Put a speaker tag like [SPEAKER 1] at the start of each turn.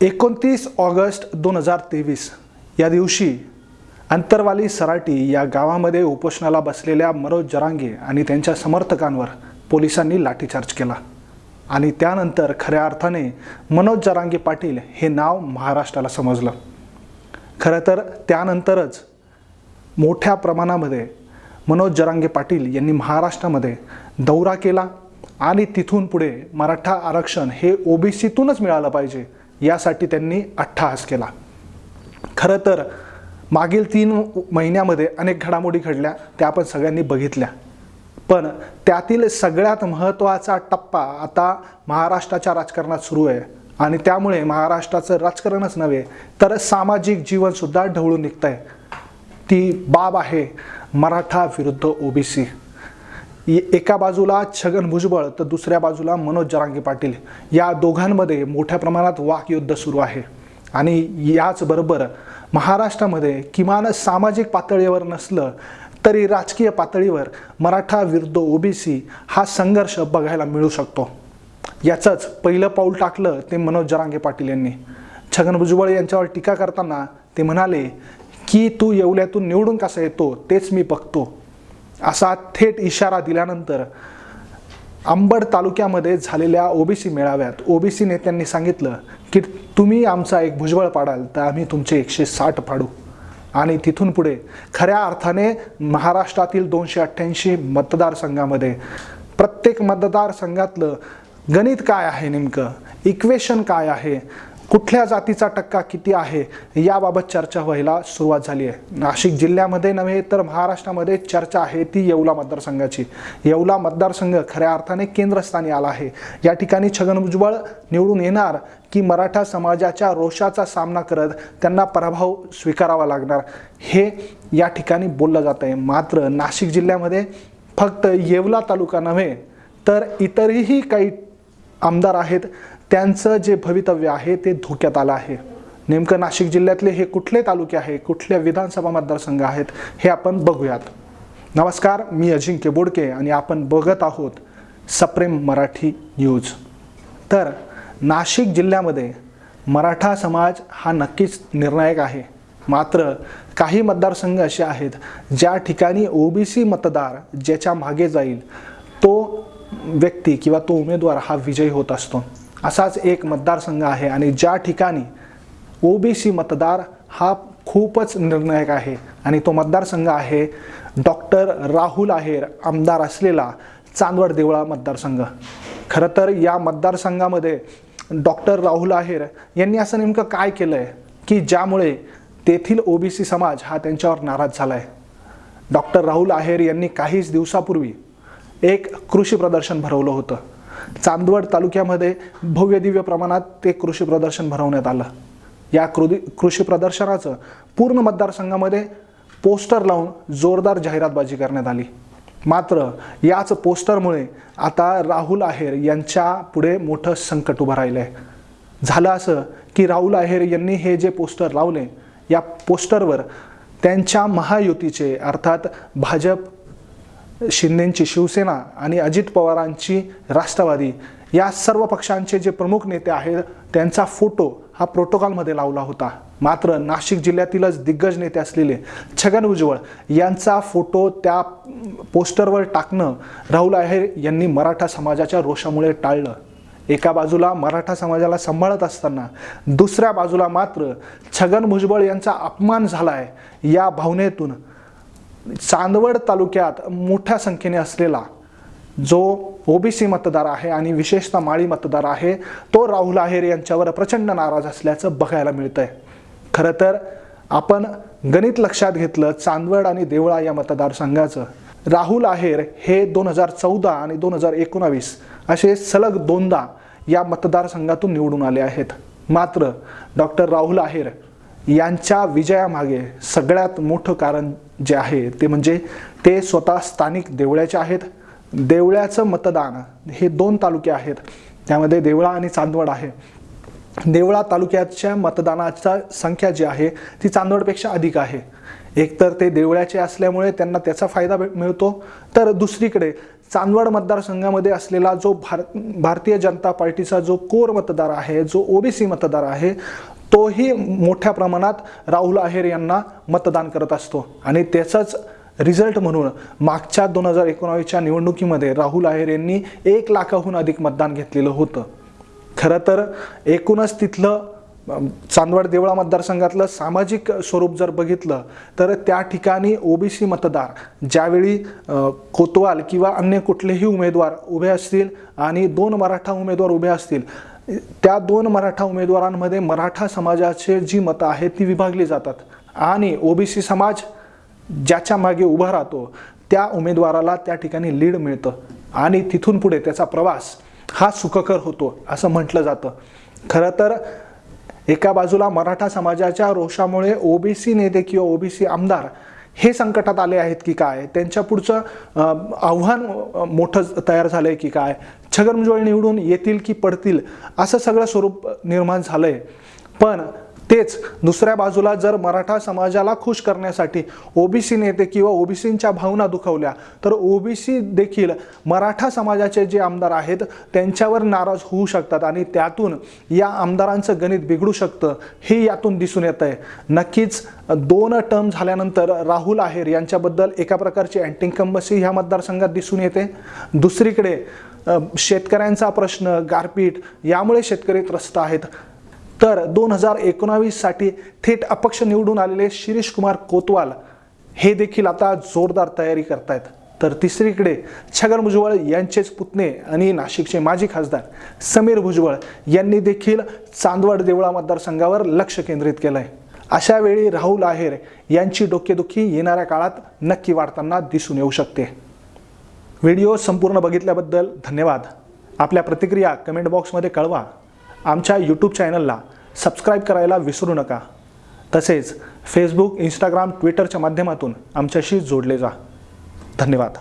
[SPEAKER 1] 29 August 2023 या दिवशी अंतरवाली सराटी या गावामध्ये उपोषणाला बसलेल्या मनोज जरांगे आणि त्यांच्या समर्थकांवर पोलिसांनी लाठीचार्ज केला आणि त्यानंतर खऱ्या अर्थाने मनोज जरांगे पाटील हे नाव महाराष्ट्राला समजलं। खरं तर त्यानंतरच मोठ्या प्रमाणामध्ये मनोज जरांगे पाटील यांनी महाराष्ट्रामध्ये दौरा केला आणि तिथून पुढे मराठा आरक्षण हे ओबीसीतूनच मिळालं पाहिजे यासाठी त्यांनी अट्टहास केला। खरं तर मागील 3 महिन्यामध्ये अनेक घडामोडी घडल्या, त्या आपण सगळ्यांनी बघितल्या, पण त्यातील सगळ्यात महत्त्वाचा टप्पा आता महाराष्ट्राच्या राजकारणात सुरू आहे आणि त्यामुळे महाराष्ट्राचं राजकारणच नव्हे तर सामाजिक जीवनसुद्धा ढवळून निघत आहे। ती बाब आहे मराठा विरुद्ध ओबीसी। एका बाजूला छगन भुजबळ तर दुसऱ्या बाजूला मनोज जरांगे पाटील, या दोघांमध्ये मोठ्या प्रमाणात वाकयुद्ध सुरू आहे आणि याचबरोबर महाराष्ट्रामध्ये किमान सामाजिक पातळीवर नसलं तरी राजकीय पातळीवर मराठा विरुद्ध ओबीसी हा संघर्ष बघायला मिळू शकतो। याचंच पहिलं पाऊल टाकलं ते मनोज जरांगे पाटील यांनी। छगन भुजबळ यांच्यावर टीका करताना ते म्हणाले की तू येवल्यातून निवडून कसा येतो तेच मी बघतो, असा थेट इशारा दिल्यानंतर अंबड तालुक्यामध्ये झालेल्या ओबीसी मेळाव्यात ओबीसी नेत्यांनी सांगितलं की तुम्ही आमचा एक भुजबळ पाडाल तर आम्ही तुमचे 160 पाडू। आणि तिथून पुढे खऱ्या अर्थाने महाराष्ट्रातील 288 मतदारसंघामध्ये प्रत्येक मतदारसंघातलं गणित काय आहे, नेमकं इक्वेशन काय आहे, कुठल्या जातीचा टक्का किती आहे याबाबत चर्चा व्हायला सुरुवात झाली आहे। नाशिक जिल्ह्यामध्ये नव्हे तर महाराष्ट्रामध्ये चर्चा आहे ती येवला मतदारसंघाची। येवला मतदारसंघ खऱ्या अर्थाने केंद्रस्थानी आला आहे। या ठिकाणी छगन भुजबळ निवडून येणार की मराठा समाजाच्या रोषाचा सामना करत त्यांना पराभव स्वीकारावा लागणार हे या ठिकाणी बोललं जात आहे। मात्र नाशिक जिल्ह्यामध्ये फक्त येवला तालुका नव्हे तर इतरही काही आमदार आहेत, त्यांचं जे भवितव्य आहे ते धोक्यात आलं आहे। नेमकं नाशिक जिल्ह्यातले हे कुठले तालुके आहे, कुठल्या विधानसभा मतदारसंघ आहेत हे आपण बघूयात। नमस्कार, मी अजिंक्य बोडके आणि आपण बघत आहोत सप्रेम मराठी न्यूज। तर नाशिक जिल्ह्यामध्ये मराठा समाज हा नक्कीच निर्णायक आहे, मात्र काही मतदारसंघ असे आहेत ज्या ठिकाणी ओबीसी मतदार ज्याच्या मागे जाईल तो व्यक्ती किंवा तो उमेदवार हा विजयी होत असतो। असाच एक मतदारसंघ आहे आणि ज्या ठिकाणी ओबीसी मतदार हा खूपच निर्णायक आहे आणि तो मतदारसंघ आहे डॉक्टर राहुल आहेर आमदार असलेला चांदवड देवळा मतदारसंघ। खरं तर या मतदारसंघामध्ये डॉक्टर राहुल आहेर यांनी असं नेमकं काय केलं आहे की ज्यामुळे तेथील ओबीसी समाज हा त्यांच्यावर नाराज झाला आहे। डॉक्टर राहुल आहेर यांनी काहीच दिवसापूर्वी एक कृषी प्रदर्शन भरवलं होतं। चांदवड तालुक्यामध्ये भव्य दिव्य प्रमाणात ते कृषी प्रदर्शन भरवण्यात आलं। या कृषी प्रदर्शनाचं पूर्ण मतदारसंघामध्ये पोस्टर लावून जोरदार जाहिरातबाजी करण्यात आली। मात्र याच पोस्टरमुळे आता राहुल आहेर यांच्या पुढे मोठं संकट उभं राहिलं आहे। झालं असं की राहुल आहेर यांनी हे जे पोस्टर लावले, या पोस्टरवर त्यांच्या महायुतीचे अर्थात भाजप, शिंदेची शिवसेना आणि अजित पवारांची राष्ट्रवादी या सर्व पक्षांचे जे प्रमुख नेते आहेत त्यांचा फोटो हा प्रोटोकॉलमध्ये लावला होता। मात्र नाशिक जिल्ह्यातीलच दिग्गज नेते असलेले छगन भुजबळ यांचा फोटो त्या पोस्टरवर टाकणं राहुल आहेर यांनी मराठा समाजाच्या रोषामुळे टाळलं। एका बाजूला मराठा समाजाला सांभाळत असताना दुसऱ्या बाजूला मात्र छगन भुजबळ यांचा अपमान झालाय या भावनेतून चांदवड तालुक्यात मोठ्या संख्येने असलेला जो ओबीसी मतदार आहे आणि विशेषतः माळी मतदार आहे तो राहुल आहेर यांच्यावर प्रचंड नाराज असल्याचं बघायला मिळतंय। खरं तर आपण गणित लक्षात घेतलं चांदवड आणि देवळा या मतदारसंघाचं, राहुल आहेर हे 2014 आणि 2019 असे सलग 2दा या मतदारसंघातून निवडून आले आहेत। मात्र डॉक्टर राहुल आहेर यांच्या विजयामागे सगळ्यात मोठं कारण जे आहे ते म्हणजे ते स्वतः स्थानिक देवळ्याचे आहेत। देवळ्याचं मतदान हे 2 तालुके आहेत, त्यामध्ये देवळा आणि चांदवड आहे। देवळा तालुक्याच्या मतदानाचा संख्या जी आहे ती चांदवडपेक्षा अधिक आहे। एकतर ते देवळ्याचे असल्यामुळे त्यांना त्याचा फायदा मिळतो, तर दुसरीकडे चांदवड मतदारसंघामध्ये असलेला जो भारतीय जनता पार्टीचा जो कोर मतदार आहे, जो ओबीसी मतदार आहे, तोही मोठ्या प्रमाणात राहुल आहेर यांना मतदान करत असतो. आणि त्याचाच रिझल्ट म्हणून मागच्या 2019च्या निवडणुकीमध्ये राहुल आहेर यांनी 1 लाखाहून अधिक मतदान घेतलेलं होतं. खरं तर एकूणच तिथलं चांदवड देवळा मतदारसंघातलं सामाजिक स्वरूप जर बघितलं तर त्या ठिकाणी ओबीसी मतदार ज्यावेळी कोतवाल किंवा अन्य कुठलेही उमेदवार उभे असतील आणि 2 मराठा उमेदवार उभे असतील, त्या 2 मराठा उमेदवारांमध्ये मराठा समाजाचे जी मतं आहेत ती विभागली जातात आणि ओबीसी समाज ज्याच्या मागे उभा राहतो त्या उमेदवाराला त्या ठिकाणी लीड मिळतं आणि तिथून पुढे त्याचा प्रवास हा सुखकर होतो असं म्हटलं जातं. खरं तर एका बाजूला मराठा समाजाच्या रोषामुळे ओबीसी नेते किंवा ओबीसी आमदार हे संकटात आले आहेत की काय, त्यांच्या पुढचं आव्हान मोठं तयार झालंय की काय, छगन भुजबळ निवडून येतील की पडतील असं सगळं स्वरूप निर्माण झालंय. पण तेच दुसऱ्या बाजूला जर मराठा समाजाला खुश करण्यासाठी ओबीसी नेते किंवा ओबीसींच्या भावना दुखावल्या तर ओबीसी देखील मराठा समाजाचे जे आमदार आहेत त्यांच्यावर नाराज होऊ शकतात आणि त्यातून या आमदारांचं गणित बिघडू शकतं हे यातून दिसून येत आहे. नक्कीच 2 टर्म झाल्यानंतर राहुल आहेर यांच्याबद्दल एका प्रकारची अँटी इन्कम्बन्सी ह्या मतदारसंघात दिसून येते. दुसरीकडे शेतकऱ्यांचा प्रश्न, गारपीट यामुळे शेतकरी त्रस्त आहेत. तर 2019साठी थेट अपक्ष निवडून आलेले शिरीष कुमार कोतवाल हे देखील आता जोरदार तयारी करतायत. तर तिसरीकडे छगन भुजबळ यांचेच पुतणे आणि नाशिकचे माजी खासदार समीर भुजबळ यांनी देखील चांदवड देवळा मतदारसंघावर लक्ष केंद्रित केलंय. अशा वेळी राहुल आहेर यांची डोकेदुखी येणाऱ्या काळात नक्की वाढताना दिसून येऊ शकते. व्हिडिओ संपूर्ण बघितल्याबद्दल धन्यवाद. आपल्या प्रतिक्रिया कमेंट बॉक्समध्ये कळवा. आमच्या यूट्यूब चॅनलला सबस्क्राईब करायला विसरू नका. तसेच फेसबुक, इंस्टाग्राम, ट्विटरच्या माध्यमातून आमच्याशी जोडले जा. धन्यवाद.